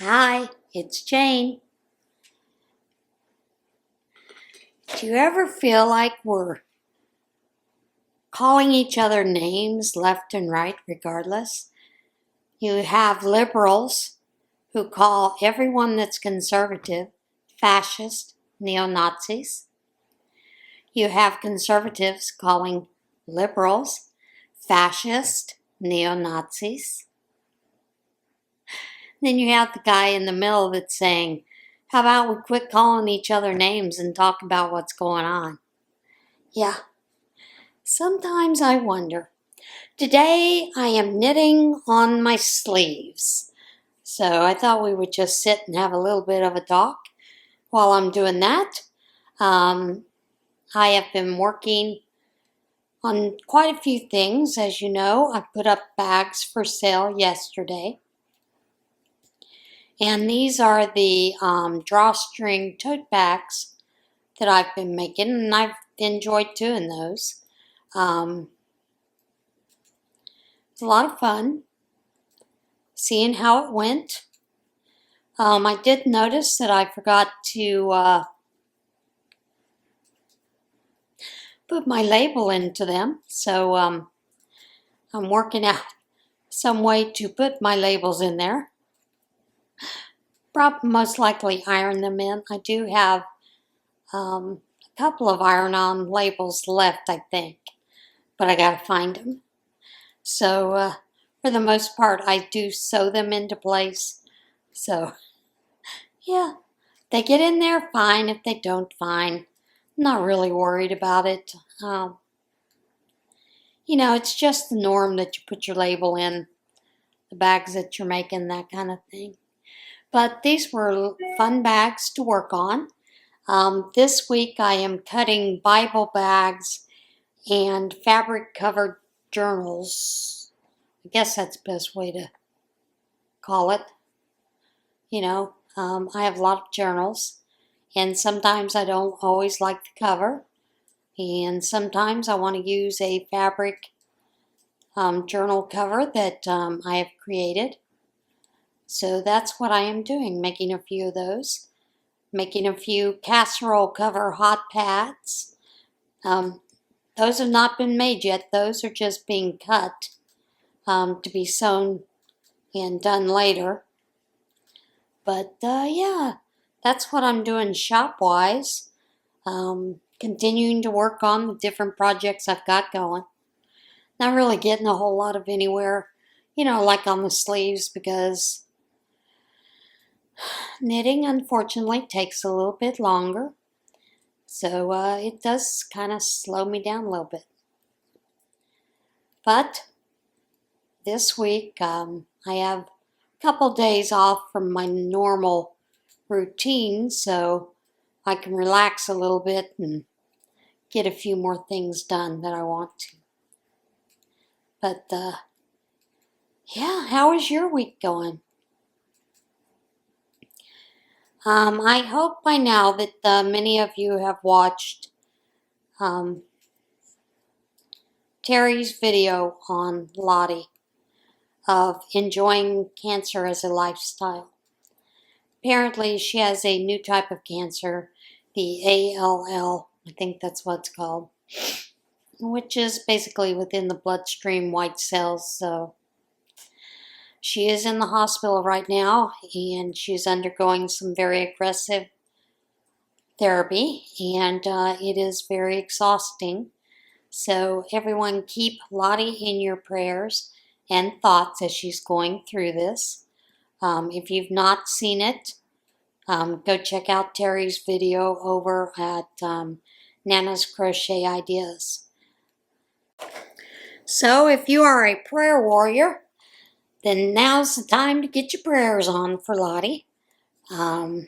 Hi, it's Jane. Do you ever feel like we're calling each other names left and right regardless? You have liberals who call everyone that's conservative fascist, neo-Nazis. You have conservatives calling liberals fascist, neo-Nazis. Then you have the guy in the middle that's saying, how about we quit calling each other names and talk about what's going on? Yeah, sometimes I wonder. Today I am knitting on my sleeves. So I thought we would just sit and have a little bit of a talk while I'm doing that. I have been working on quite a few things. As you know, I put up bags for sale yesterday. And these are the drawstring tote bags that I've been making, and I've enjoyed doing those. It's a lot of fun seeing how it went. I did notice that I forgot to put my label into them, so I'm working out some way to put my labels in there. Probably most likely iron them in. I do have a couple of iron-on labels left, I think, but I gotta find them. So for the most part, I do sew them into place. So yeah, they get in there fine. If they don't, fine. I'm not really worried about it. You know, it's just the norm that you put your label in the bags that you're making, that kind of thing. But these were fun bags to work on. This week I am cutting Bible bags and fabric covered journals. I guess that's the best way to call it. You know, I have a lot of journals, and sometimes I don't always like the cover, and sometimes I want to use a fabric journal cover that I have created. So that's what I am doing, making a few of those. Making a few casserole cover hot pads. Those have not been made yet. Those are just being cut to be sewn and done later. But yeah, that's what I'm doing shop-wise. Continuing to work on the different projects I've got going. Not really getting a whole lot of anywhere, you know, like on the sleeves, because knitting unfortunately takes a little bit longer. So it does kind of slow me down a little bit. But this week I have a couple days off from my normal routine, so I can relax a little bit and get a few more things done that I want to. But yeah, how is your week going? I hope by now that many of you have watched Terry's video on Lottie of enjoying cancer as a lifestyle. Apparently she has a new type of cancer, the ALL, I think that's what it's called, which is basically within the bloodstream white cells. So she is in the hospital right now, and she's undergoing some very aggressive therapy, and it is very exhausting. So everyone keep Lottie in your prayers and thoughts as she's going through this. If you've not seen it, go check out Terry's video over at Nana's Crochet Ideas. So if you are a prayer warrior, then now's the time to get your prayers on for Lottie. Of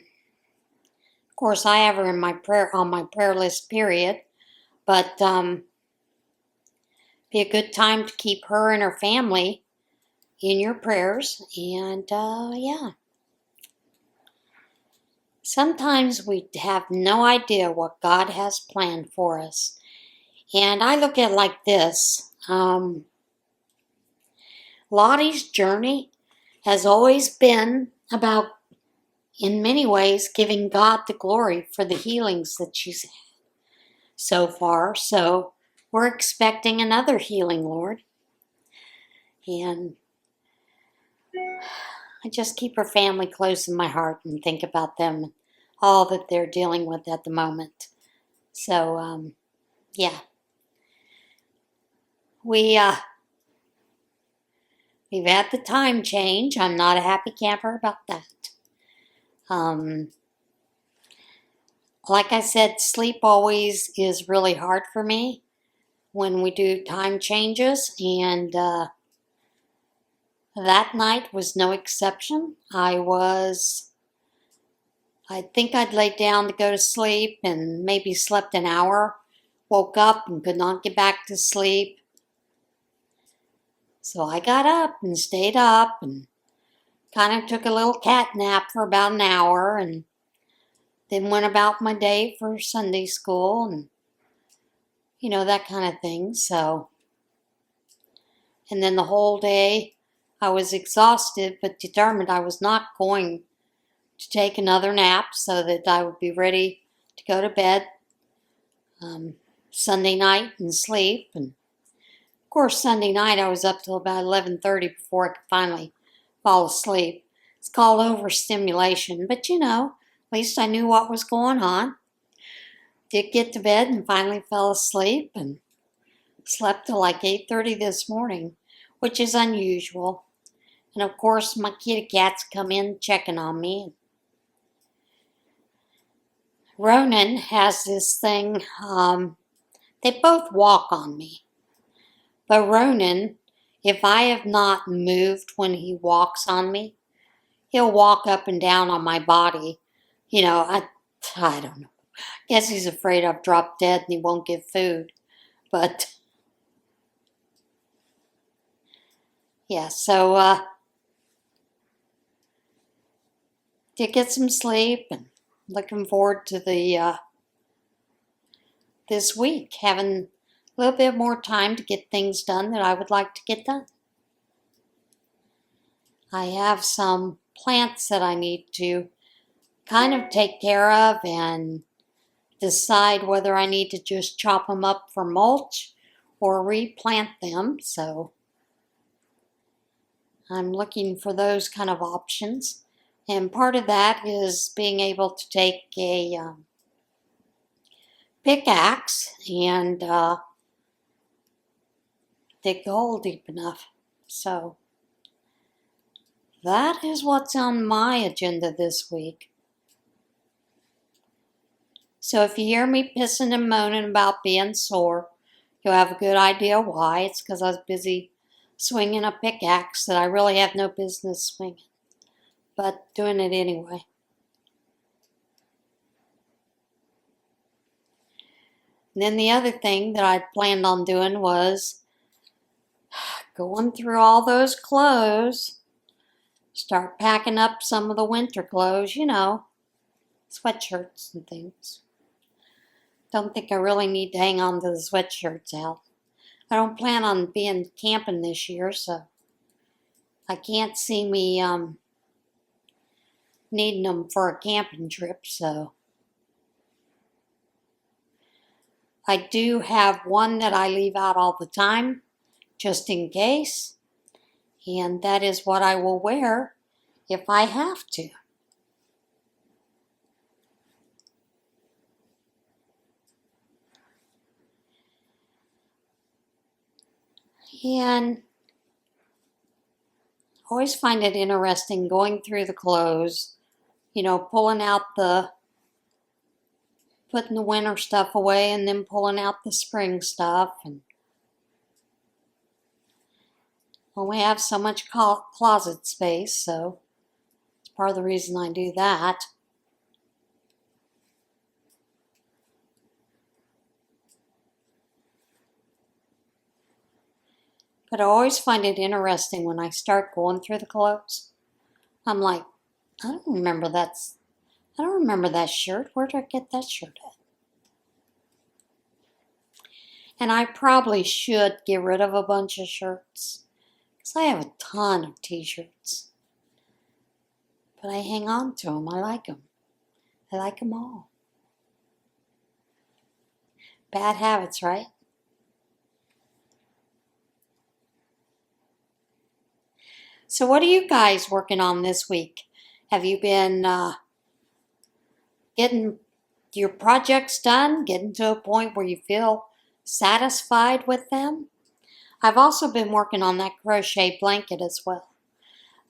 course, I have her in my on my prayer list, period. But be a good time to keep her and her family in your prayers. And yeah. Sometimes we have no idea what God has planned for us. And I look at it like this. Lottie's journey has always been about in many ways giving God the glory for the healings that she's had so far. So we're expecting another healing, Lord. And I just keep her family close in my heart and think about them, all that they're dealing with at the moment. So, yeah. We've had the time change. I'm not a happy camper about that. Like I said, sleep always is really hard for me when we do time changes, and that night was no exception. I think I'd laid down to go to sleep and maybe slept an hour, woke up and could not get back to sleep. So I got up and stayed up and kind of took a little cat nap for about an hour and then went about my day for Sunday school and, that kind of thing. So, and then the whole day I was exhausted but determined I was not going to take another nap so that I would be ready to go to bed Sunday night and sleep. And of course, Sunday night I was up till about 11:30 before I could finally fall asleep. It's called overstimulation, but at least I knew what was going on. Did get to bed and finally fell asleep and slept till like 8:30 this morning, which is unusual. And of course, my kitty cats come in checking on me. Ronan has this thing, they both walk on me. But Ronan, if I have not moved when he walks on me, he'll walk up and down on my body. I don't know. Guess he's afraid I've dropped dead and he won't get food. But, yeah, so, did get some sleep and looking forward to this week, having a little bit more time to get things done that I would like to get done. I have some plants that I need to kind of take care of and decide whether I need to just chop them up for mulch or replant them. So I'm looking for those kind of options. And part of that is being able to take a pickaxe and dig the hole deep enough. So that is what's on my agenda this week. So if you hear me pissing and moaning about being sore, you'll have a good idea why. It's because I was busy swinging a pickaxe that I really have no business swinging, but doing it anyway. And then the other thing that I planned on doing was going through all those clothes, start packing up some of the winter clothes, sweatshirts and things. Don't think I really need to hang on to the sweatshirts out. I don't plan on being camping this year, so I can't see me needing them for a camping trip, so. I do have one that I leave out all the time, just in case, and that is what I will wear if I have to. And I always find it interesting going through the clothes, pulling out putting the winter stuff away and then pulling out the spring stuff. And only have so much closet space, so it's part of the reason I do that. But I always find it interesting when I start going through the clothes. I'm like, I don't remember that shirt. Where did I get that shirt at? And I probably should get rid of a bunch of shirts, because I have a ton of t-shirts. But I hang on to them. I like them. I like them all. Bad habits, right? So what are you guys working on this week? Have you been getting your projects done? Getting to a point where you feel satisfied with them? I've also been working on that crochet blanket as well.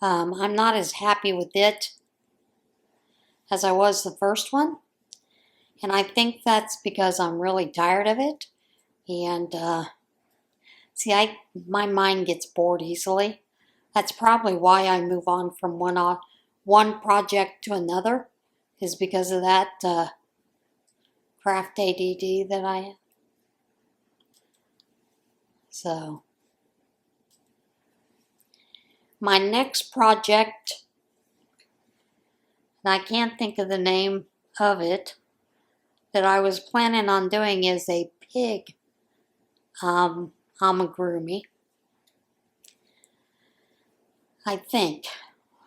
I'm not as happy with it as I was the first one. And I think that's because I'm really tired of it. And my mind gets bored easily. That's probably why I move on from one project to another, is because of that craft ADD that I have. So, my next project, and I can't think of the name of it, that I was planning on doing is a pig amigurumi. I think.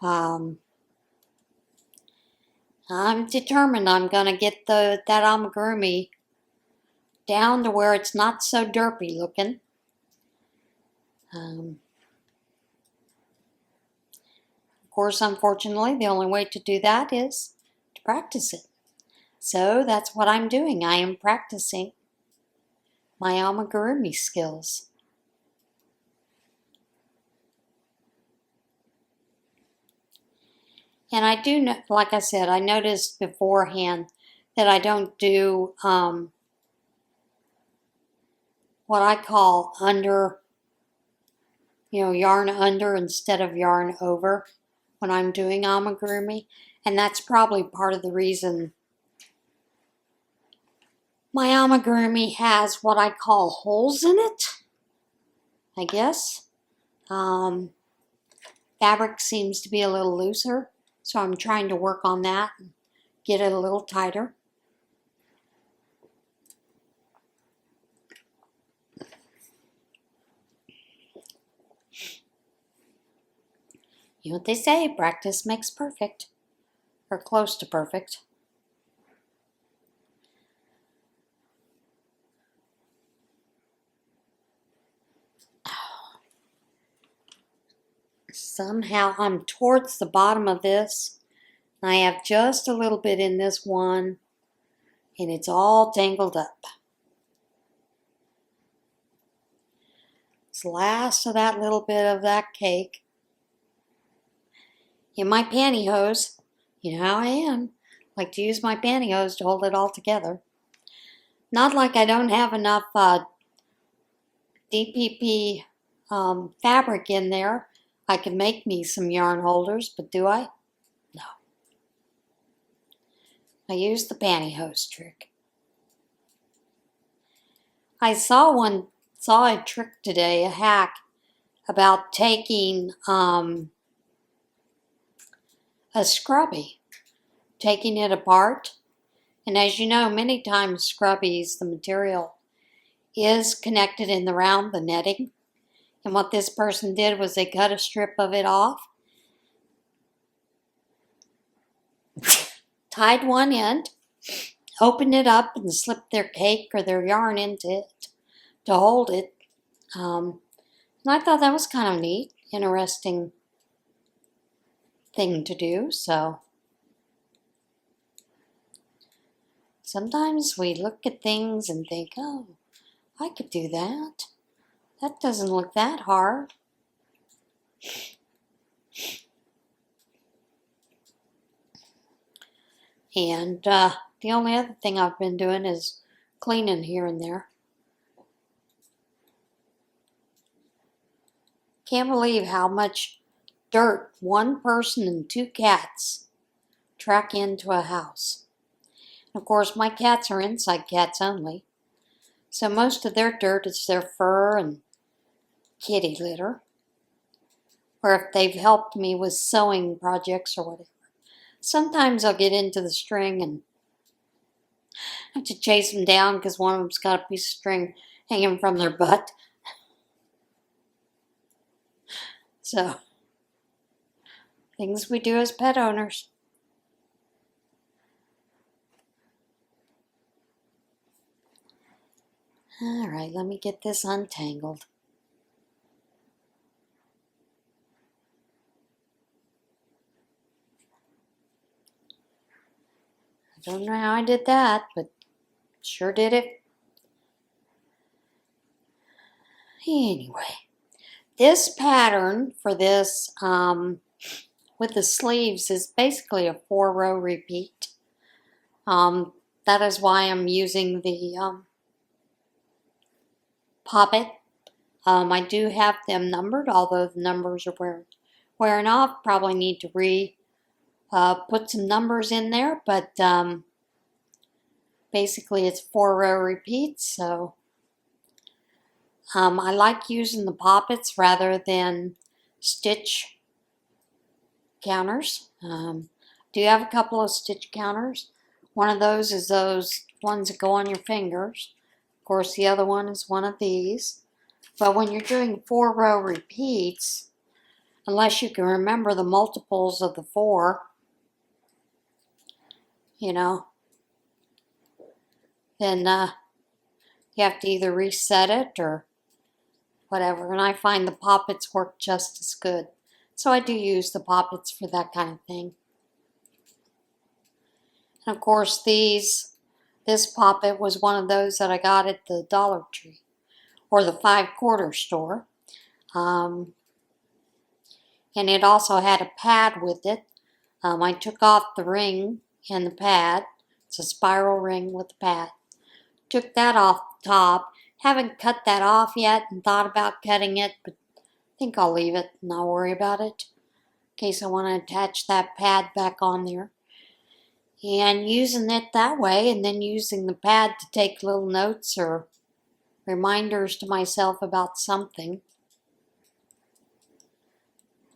I'm determined I'm going to get that amigurumi down to where it's not so derpy looking. Of course, unfortunately, the only way to do that is to practice it. So that's what I'm doing. I am practicing my amigurumi skills. And I do, like I said, I noticed beforehand that I don't do what I call under, yarn under instead of yarn over when I'm doing amigurumi. And that's probably part of the reason my amigurumi has what I call holes in it, I guess. Fabric seems to be a little looser, so I'm trying to work on that and get it a little tighter. You know what they say, practice makes perfect, or close to perfect. Somehow I'm towards the bottom of this, and I have just a little bit in this one, and it's all tangled up. It's the last of that little bit of that cake. In my pantyhose, you know how I am. Like to use my pantyhose to hold it all together. Not like I don't have enough DPP fabric in there. I could make me some yarn holders, but do I? No. I use the pantyhose trick. I saw a trick today, a hack, about taking a scrubby, taking it apart. And as you know, many times scrubbies, the material is connected in around the netting. And what this person did was they cut a strip of it off, tied one end, opened it up and slipped their cake or their yarn into it to hold it. And I thought that was kind of neat, interesting thing to do. So sometimes we look at things and think, oh, I could do that. That doesn't look that hard. And the only other thing I've been doing is cleaning here and there. Can't believe how much dirt one person and two cats track into a house. And of course, my cats are inside cats only. So most of their dirt is their fur and kitty litter. Or if they've helped me with sewing projects or whatever. Sometimes I'll get into the string and have to chase them down because one of them's got a piece of string hanging from their butt. Things we do as pet owners. All right, let me get this untangled. I don't know how I did that, but sure did it. Anyway, this pattern for this with the sleeves is basically a 4-row repeat. That is why I'm using the poppet. I do have them numbered, although the numbers are wearing off. Probably need to put some numbers in there, but basically it's 4-row repeats. So I like using the poppets rather than stitch counters. Do have a couple of stitch counters. One of those is those ones that go on your fingers. Of course, the other one is one of these. But when you're doing 4-row repeats, unless you can remember the multiples of the 4, then you have to either reset it or whatever. And I find the poppets work just as good. So I do use the poppets for that kind of thing. And of course, this poppet was one of those that I got at the Dollar Tree or the 5-quarter store. And it also had a pad with it. I took off the ring and the pad. It's a spiral ring with a pad. Took that off the top. Haven't cut that off yet and thought about cutting it, but I think I'll leave it and not worry about it in case I want to attach that pad back on there. And using it that way, and then using the pad to take little notes or reminders to myself about something.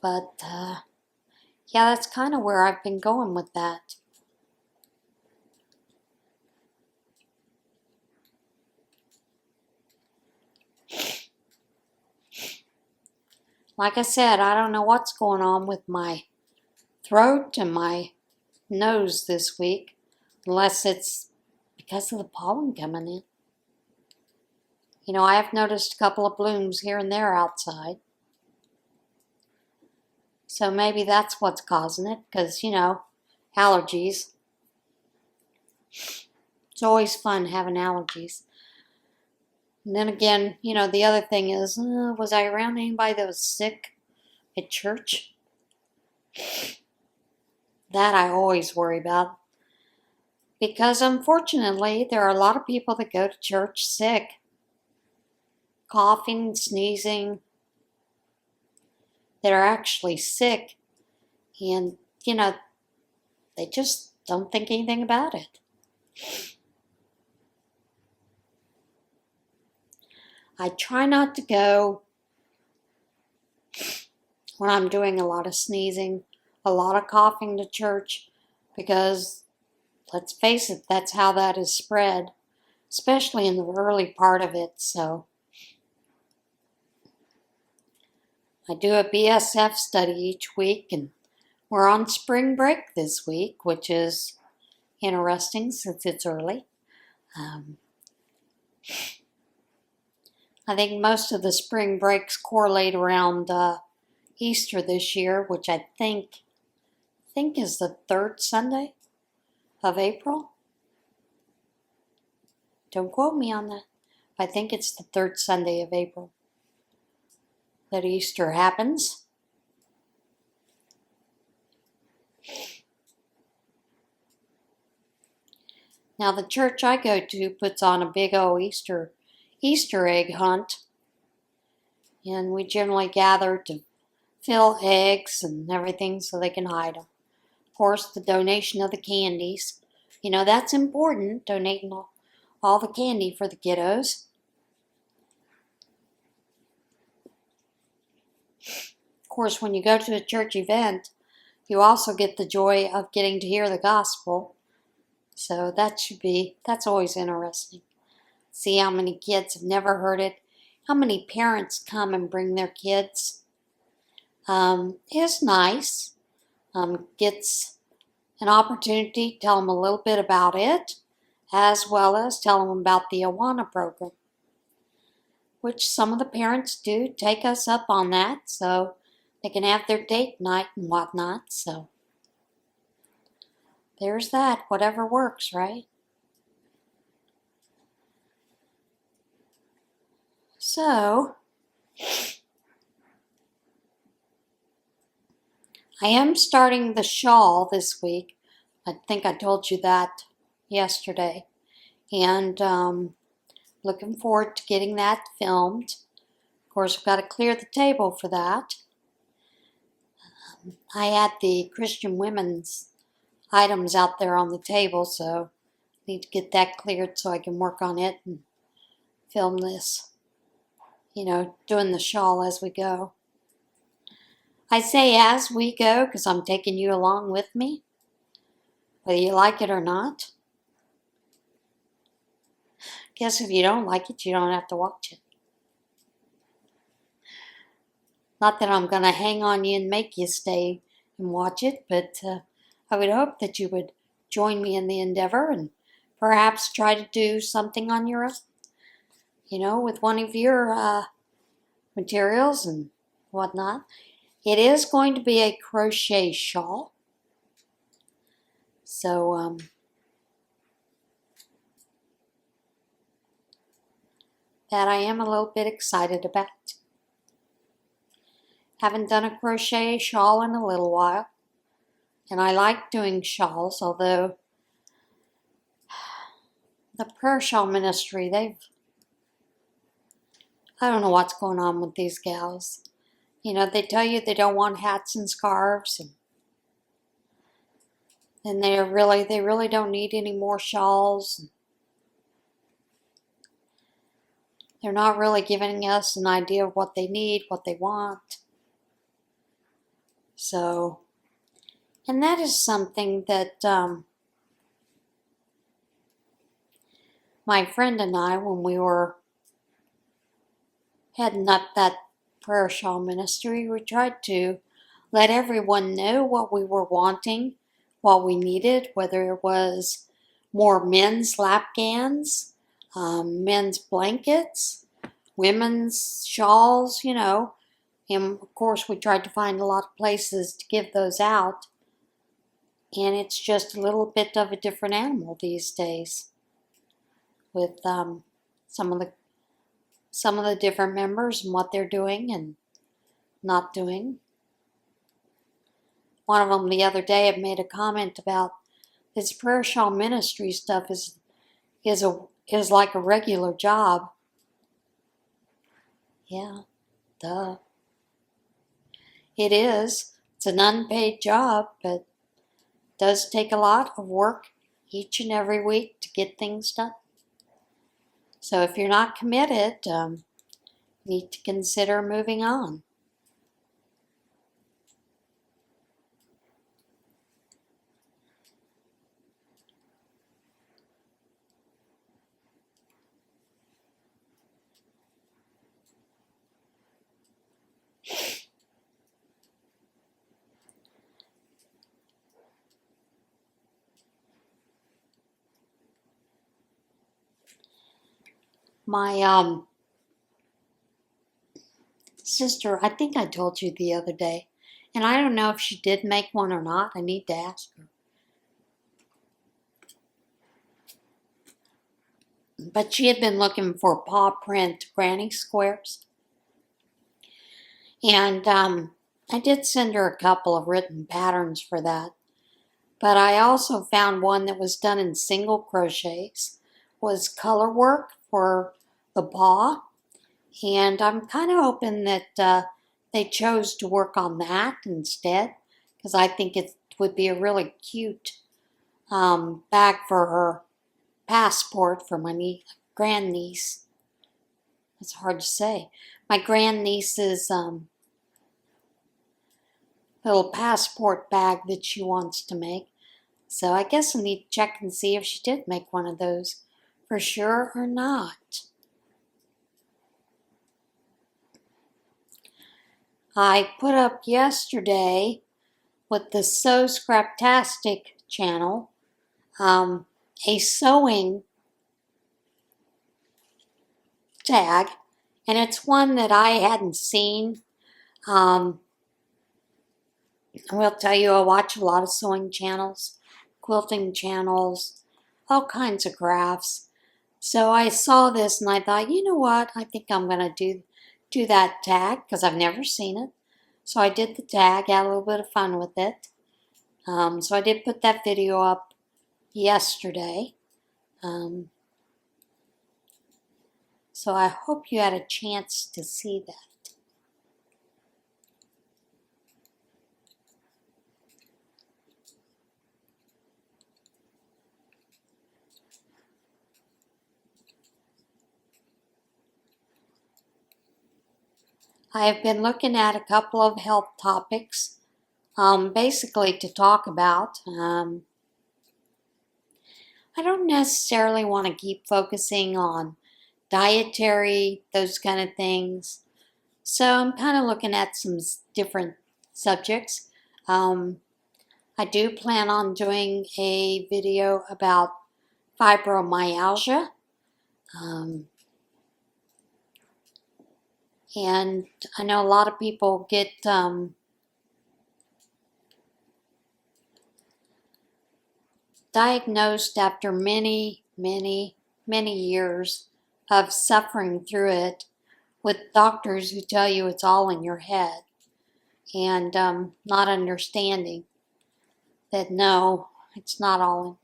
But yeah, that's kind of where I've been going with that. Like I said, I don't know what's going on with my throat and my nose this week, unless it's because of the pollen coming in. I have noticed a couple of blooms here and there outside. So maybe that's what's causing it, because, allergies. It's always fun having allergies. And then again, the other thing is, was I around anybody that was sick at church? That I always worry about. Because unfortunately, there are a lot of people that go to church sick. Coughing, sneezing, that are actually sick. And, they just don't think anything about it. I try not to go when I'm doing a lot of sneezing, a lot of coughing to church, because let's face it, that's how that is spread, especially in the early part of it. So I do a BSF study each week, and we're on spring break this week, which is interesting since it's early. I think most of the spring breaks correlate around Easter this year, which I think is the 3rd Sunday of April. Don't quote me on that. I think it's the 3rd Sunday of April that Easter happens. Now, the church I go to puts on a big old Easter egg hunt, and we generally gather to fill eggs and everything so they can hide them. Of course, the donation of the candies, that's important, donating all the candy for the kiddos. Of course, when you go to a church event, you also get the joy of getting to hear the gospel. So that's always interesting. See how many kids have never heard it, how many parents come and bring their kids. It's nice. gets an opportunity to tell them a little bit about it, as well as tell them about the Awana program, which some of the parents do take us up on that, so they can have their date night and whatnot. So there's that, whatever works, right? So I am starting the shawl this week. I think I told you that yesterday. And looking forward to getting that filmed. Of course, we've got to clear the table for that. I had the Christian women's items out there on the table, so I need to get that cleared so I can work on it and film this. Doing the shawl as we go. I say as we go because I'm taking you along with me, whether you like it or not. Guess if you don't like it, you don't have to watch it. Not that I'm going to hang on you and make you stay and watch it, but I would hope that you would join me in the endeavor and perhaps try to do something on your own, with one of your materials and whatnot. It is going to be a crochet shawl. So, that I am a little bit excited about. Haven't done a crochet shawl in a little while. And I like doing shawls, although the prayer shawl ministry, I don't know what's going on with these gals. They tell you they don't want hats and scarves, and they really don't need any more shawls. They're not really giving us an idea of what they need, what they want. So, and that is something that my friend and I, when we were heading up that prayer shawl ministry, we tried to let everyone know what we were wanting, what we needed, whether it was more men's lap gowns, men's blankets, women's shawls, And of course, we tried to find a lot of places to give those out. And it's just a little bit of a different animal these days with some of the different members and what they're doing and not doing. One of them the other day had made a comment about this prayer shawl ministry stuff is like a regular job. Yeah, duh. It is. It's an unpaid job, but it does take a lot of work each and every week to get things done. So if you're not committed, you need to consider moving on. My sister, I think I told you the other day, and I don't know if she did make one or not. I need to ask her. But she had been looking for paw print granny squares. And I did send her a couple of written patterns for that. But I also found one that was done in single crochets, was color work for the paw. And I'm kind of hoping that they chose to work on that instead, because I think it would be a really cute bag for her passport for my grandniece. It's hard to say. My grandniece's little passport bag that she wants to make. So I guess I need to check and see if she did make one of those for sure or not. I put up yesterday, with the Scraptastic channel, a sewing tag, and it's one that I hadn't seen. I will tell you, I watch a lot of sewing channels, quilting channels, all kinds of crafts. So I saw this and I thought, you know what, I think I'm going to do that tag because I've never seen it. So I did the tag, had a little bit of fun with it. So I did put that video up yesterday. So I hope you had a chance to see that. I have been looking at a couple of health topics, basically to talk about. I don't necessarily want to keep focusing on dietary, those kind of things. So I'm kind of looking at some different subjects. I do plan on doing a video about fibromyalgia. And I know a lot of people get diagnosed after many years of suffering through it with doctors who tell you it's all in your head and not understanding that no, it's not all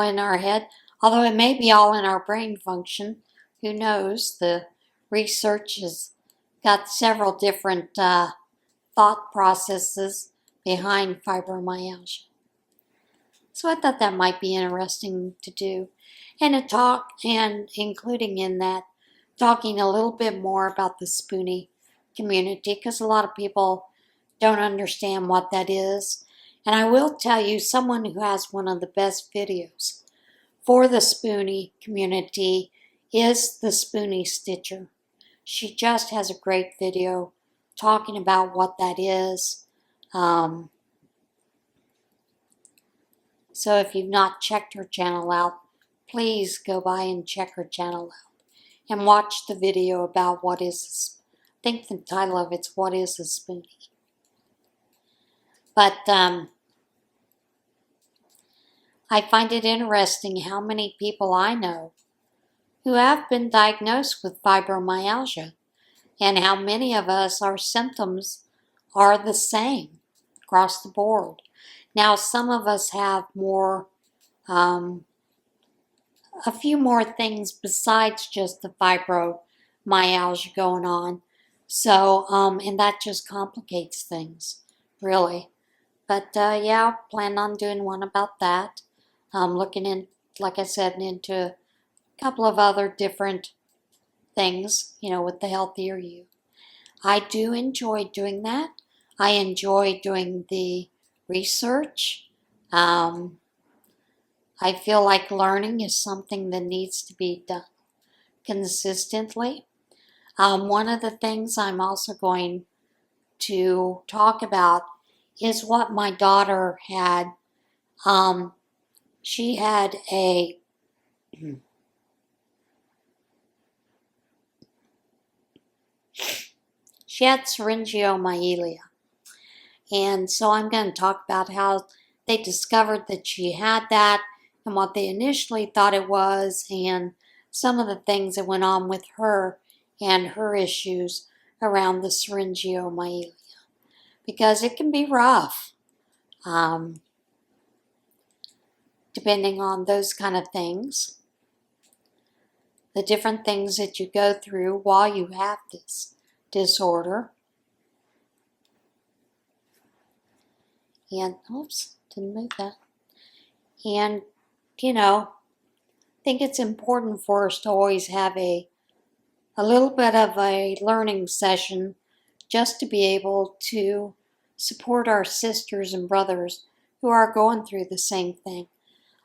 in our head, although it may be all in our brain function. Who knows? The research has got several different thought processes behind fibromyalgia. So I thought that might be interesting to do. And to talk, and including in that, talking a little bit more about the Spoonie community, because a lot of people don't understand what that is. And I will tell you, someone who has one of the best videos for the Spoonie community is the Spoonie Stitcher. She just has a great video talking about what that is. So if you've not checked her channel out, please go by and check her channel out and watch the video about what is, I think the title of it's What is a Spoonie? But I find it interesting how many people I know who have been diagnosed with fibromyalgia and how many of us, our symptoms are the same across the board. Now, some of us have more, a few more things besides just the fibromyalgia going on. So, and that just complicates things, really. But yeah, I plan on doing one about that. Looking in, like I said, into a couple of other different things, you know, with the healthier you. I do enjoy doing that. I enjoy doing the research. I feel like learning is something that needs to be done consistently. One of the things I'm also going to talk about is what my daughter had. She had a syringiomyelia. And so I'm going to talk about how they discovered that she had that and what they initially thought it was and some of the things that went on with her and her issues around the syringiomyelia. Because it can be rough, depending on those kind of things. The different things that you go through while you have this disorder. And, oops, didn't move that. And, you know, I think it's important for us to always have a little bit of a learning session just to be able to support our sisters and brothers who are going through the same thing.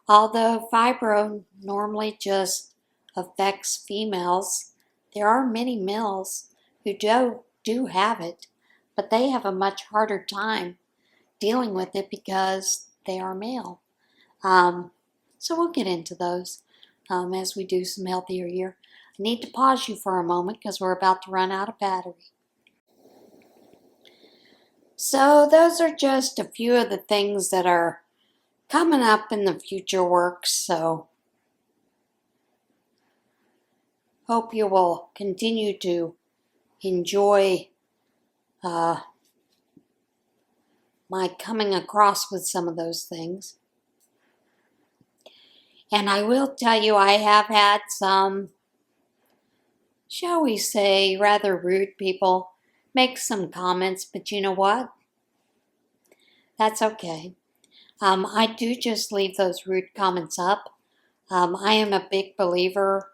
Although fibro normally just affects females, there are many males who do have it, but they have a much harder time dealing with it because they are male. So we'll get into those as we do some healthier year. I need to pause you for a moment because we're about to run out of battery. So those are just a few of the things that are coming up in the future works. So hope you will continue to enjoy my coming across with some of those things. And I will tell you, I have had some, shall we say, rather rude people make some comments, but you know what? That's okay. I do just leave those rude comments up. I am a big believer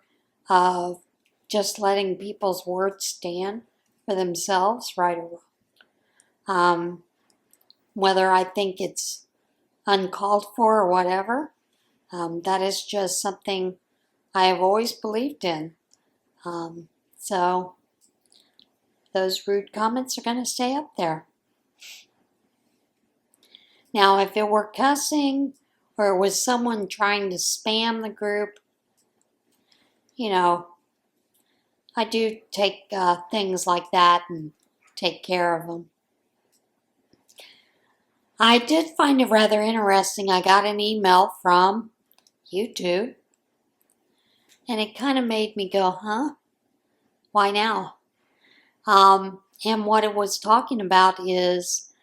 of just letting people's words stand for themselves, right or wrong. Whether I think it's uncalled for or whatever, that is just something I have always believed in. So those rude comments are going to stay up there. Now, if it were cussing or it was someone trying to spam the group, you know, I do take things like that and take care of them. I did find it rather interesting. I got an email from YouTube, and it kind of made me go, huh? Why now? And what it was talking about is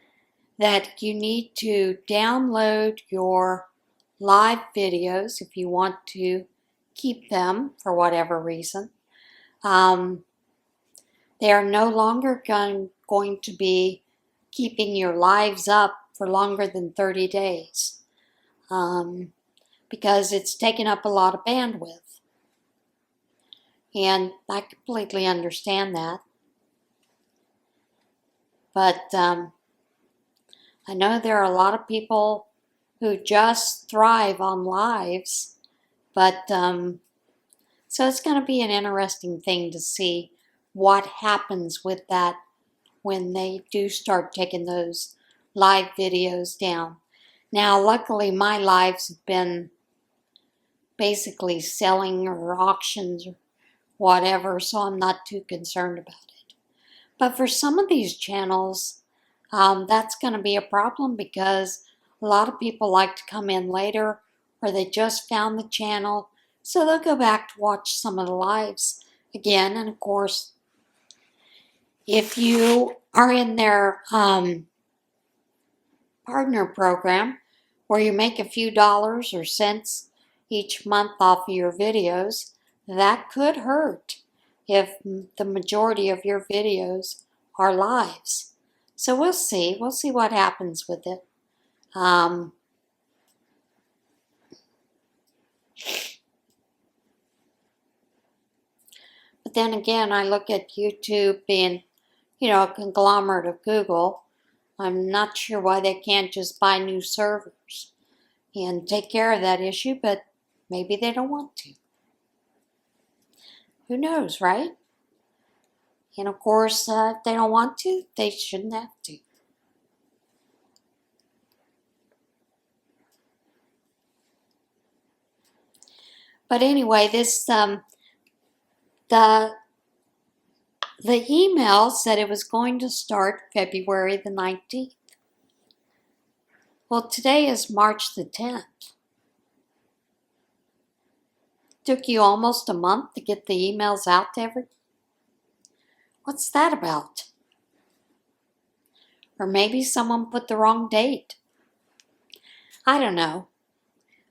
that you need to download your live videos if you want to keep them for whatever reason. They are no longer going to be keeping your lives up for longer than 30 days because it's taken up a lot of bandwidth. And I completely understand that. But I know there are a lot of people who just thrive on lives. But so it's going to be an interesting thing to see what happens with that when they do start taking those live videos down. Now, luckily, my lives have been basically selling or auctions or whatever, so I'm not too concerned about it. But for some of these channels, that's going to be a problem because a lot of people like to come in later or they just found the channel, so they'll go back to watch some of the lives again. And of course, if you are in their partner program where you make a few dollars or cents each month off of your videos, that could hurt if the majority of your videos are lives. So we'll see. We'll see what happens with it. But then again, I look at YouTube being, a conglomerate of Google. I'm not sure why they can't just buy new servers and take care of that issue, but maybe they don't want to. Who knows, right? And of course, if they don't want to, they shouldn't have to. But anyway, this the email said it was going to start February the 19th. Well, today is March the 10th. Took you almost a month to get the emails out to everyone. What's that about? Or maybe someone put the wrong date. I don't know.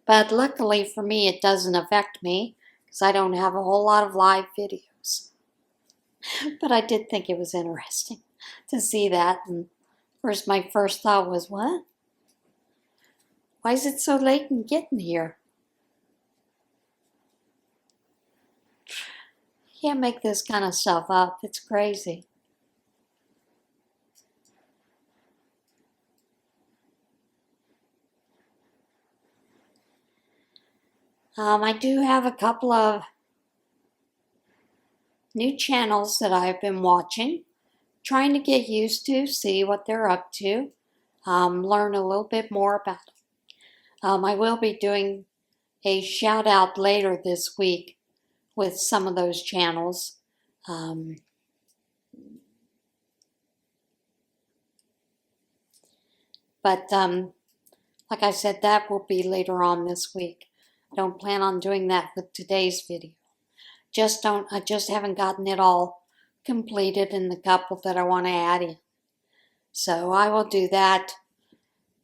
But luckily for me, it doesn't affect me because I don't have a whole lot of live videos. But I did think it was interesting to see that. And of course, my first thought was, what? Why is it so late in getting here? You can't make this kind of stuff up. It's crazy. I do have a couple of new channels that I've been watching, trying to get used to, see what they're up to. learn a little bit more about it. I will be doing a shout out later this week with some of those channels. But like I said, that will be later on this week. I don't plan on doing that with today's video. I just haven't gotten it all completed in the couple that I want to add in. So I will do that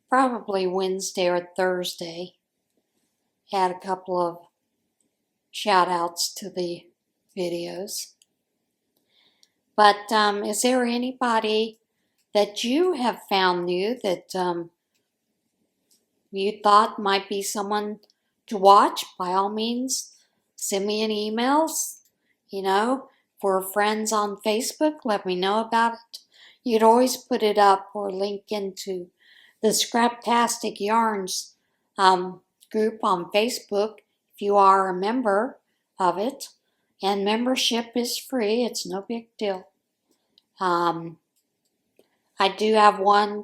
probably Wednesday or Thursday. Add a couple of shout outs to the videos. But is there anybody that you have found new that you thought might be someone to watch? By all means, send me an email. For friends on Facebook, let me know about it. You'd always put it up or link into the Scraptastic Yarns group on Facebook if you are a member of it. And membership is free. It's no big deal. I do have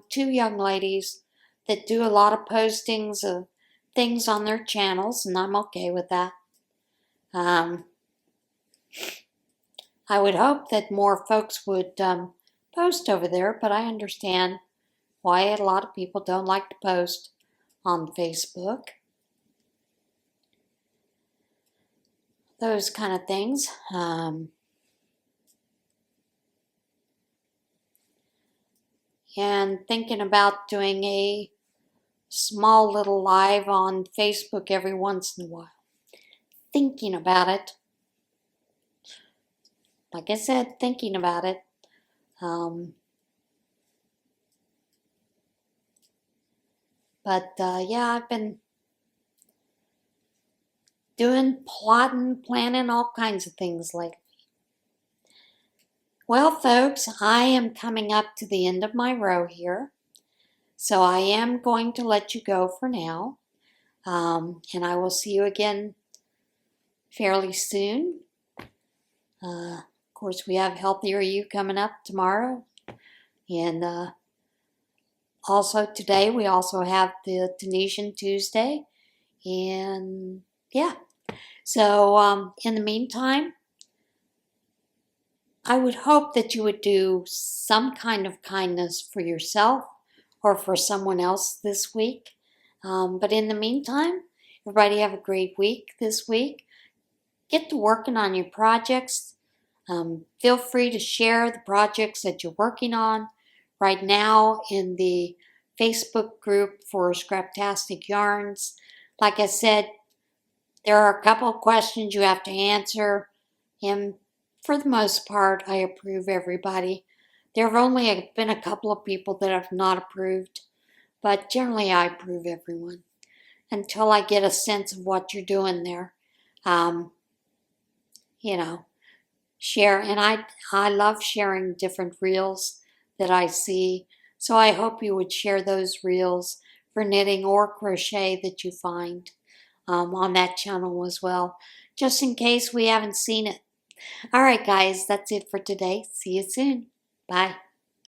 two young ladies that do a lot of postings of things on their channels, and I'm okay with that. I would hope that more folks would post over there, but I understand why a lot of people don't like to post on Facebook. Those kind of things. And thinking about doing a small little live on Facebook every once in a while. Thinking about it. Like I said, thinking about it. Yeah, I've been plotting, planning all kinds of things lately. Well, folks, I am coming up to the end of my row here. So I am going to let you go for now. And I will see you again fairly soon. Of course, we have Healthier You coming up tomorrow. And also today, we also have the Tunisian Tuesday. And yeah. So in the meantime, I would hope that you would do some kind of kindness for yourself or for someone else this week. But in the meantime, everybody have a great week this week. Get to working on your projects. Feel free to share the projects that you're working on right now in the Facebook group for Scraptastic Yarns. Like I said, there are a couple of questions you have to answer, and for the most part, I approve everybody. There have only been a couple of people that have not approved, but generally I approve everyone until I get a sense of what you're doing there. Share, and I love sharing different reels that I see, so I hope you would share those reels for knitting or crochet that you find on that channel as well, just in case we haven't seen it. All right, guys, that's it for today. See you soon. Bye.